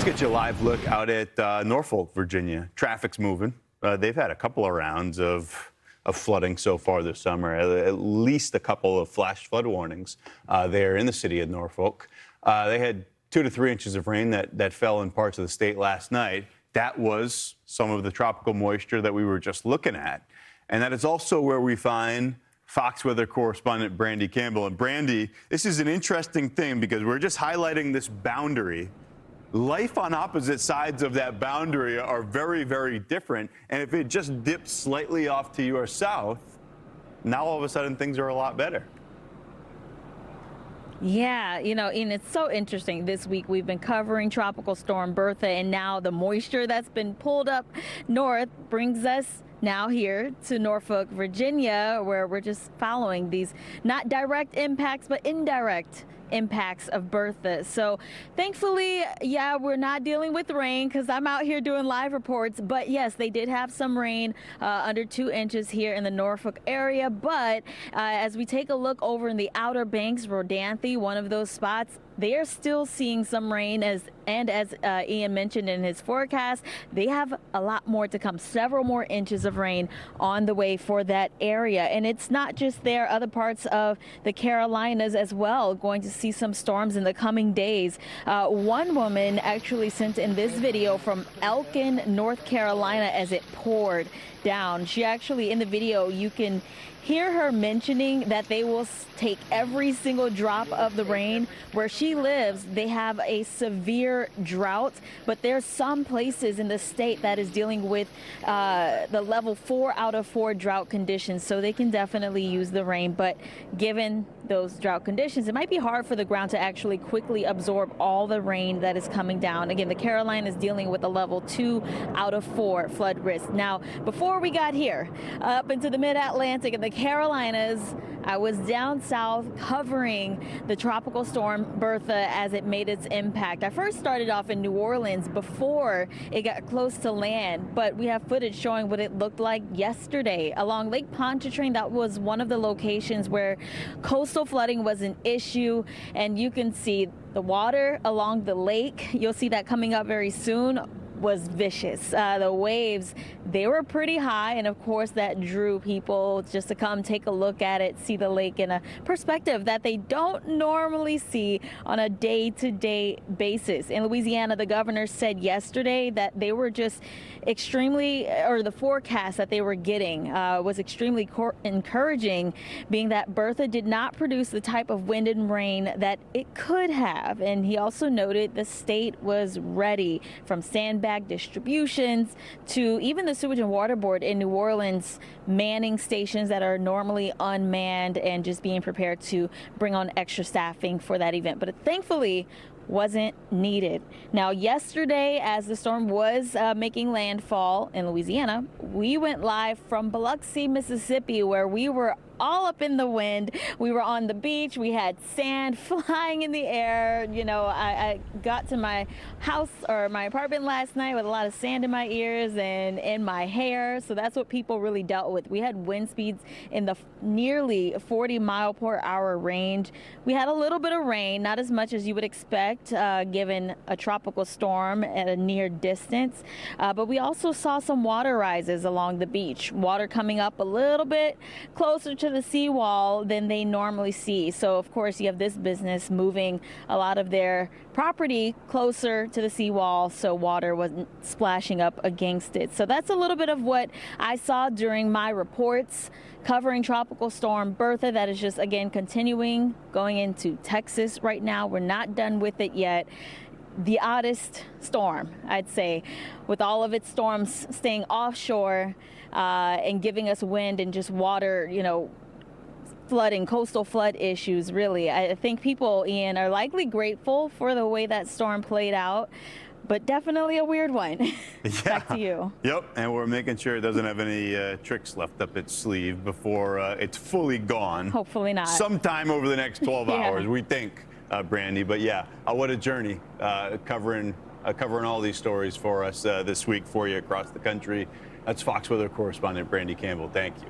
Get you a live look out at Norfolk, Virginia. Traffic's moving. They've had a couple of rounds of flooding so far this summer, at least a couple of flash flood warnings there in the city of Norfolk. They had 2 to 3 inches of rain that fell in parts of the state last night. That was some of the tropical moisture that we were just looking at. And that is also where we find Fox Weather Correspondent Brandy Campbell. And Brandy, this is an interesting thing because we're just highlighting this boundary. Life on opposite sides of that boundary are very, very different. And if it just dips slightly off to your south, now all of a sudden things are a lot better. Yeah, and it's so interesting. This week we've been covering Tropical Storm Bertha, and now the moisture that's been pulled up north brings us now here to Norfolk, Virginia, where we're just following these not direct impacts, but indirect impacts of Bertha. So thankfully, yeah, we're not dealing with rain because I'm out here doing live reports. But yes, they did have some rain, under 2 inches here in the Norfolk area. But as we take a look over in the Outer Banks, Rodanthe, one of those spots, they are still seeing some rain, as Ian mentioned in his forecast, they have a lot more to come, several more inches of rain on the way for that area. And it's not just there, other parts of the Carolinas as well, going to see some storms in the coming days. One woman actually sent in this video from Elkin, North Carolina, as it poured down. She actually, in the video, you can hear her mentioning that they will take every single drop of the rain. Where she lives, they have a severe drought, but there's some places in the state that is dealing with the level 4 out of 4 drought conditions, so they can definitely use the rain. But given those drought conditions, it might be hard for the ground to actually quickly absorb all the rain that is coming down. Again, the Carolinas is dealing with a level 2 out of 4 flood risk. Now, before we got here, up into the mid-Atlantic and the Carolinas, I was down south covering the tropical storm Bertha as it made its impact. I first started off in New Orleans before it got close to land, but we have footage showing what it looked like yesterday along Lake Pontchartrain. That was one of the locations where coastal flooding was an issue, and you can see the water along the lake. You'll see that coming up very soon. Was vicious. The waves, they were pretty high, and of course that drew people just to come take a look at it, see the lake in a perspective that they don't normally see on a day-to-day basis. In Louisiana, the governor said yesterday that they were just extremely, or the forecast that they were getting was extremely encouraging, being that Bertha did not produce the type of wind and rain that it could have. And he also noted the state was ready, from sandbag distributions to even the Sewage and Water Board in New Orleans manning stations that are normally unmanned and just being prepared to bring on extra staffing for that event. But thankfully, wasn't needed. Now, yesterday, as the storm was making landfall in Louisiana, we went live from Biloxi, Mississippi, where we were all up in the wind. We were on the beach. We had sand flying in the air. I got to my house or my apartment last night with a lot of sand in my ears and in my hair. So that's what people really dealt with. We had wind speeds in the nearly 40-mile-per-hour range. We had a little bit of rain, not as much as you would expect given a tropical storm at a near distance. But we also saw some water rises along the beach. Water coming up a little bit closer to the seawall than they normally see. So of course you have this business moving a lot of their property closer to the seawall, so water wasn't splashing up against it. So that's a little bit of what I saw during my reports covering Tropical Storm Bertha. That is just, again, continuing, going into Texas right now. We're not done with it yet. The oddest storm, I'd say, with all of its storms staying offshore and giving us wind and just water, flooding, coastal flood issues, really. I think people, Ian, are likely grateful for the way that storm played out, but definitely a weird one. Yeah. Back to you. Yep, and we're making sure it doesn't have any tricks left up its sleeve before it's fully gone. Hopefully not. Sometime over the next 12 Yeah. hours, we think, Brandy. But yeah, what a journey covering all these stories for us this week for you across the country. That's Fox Weather Correspondent Brandy Campbell. Thank you.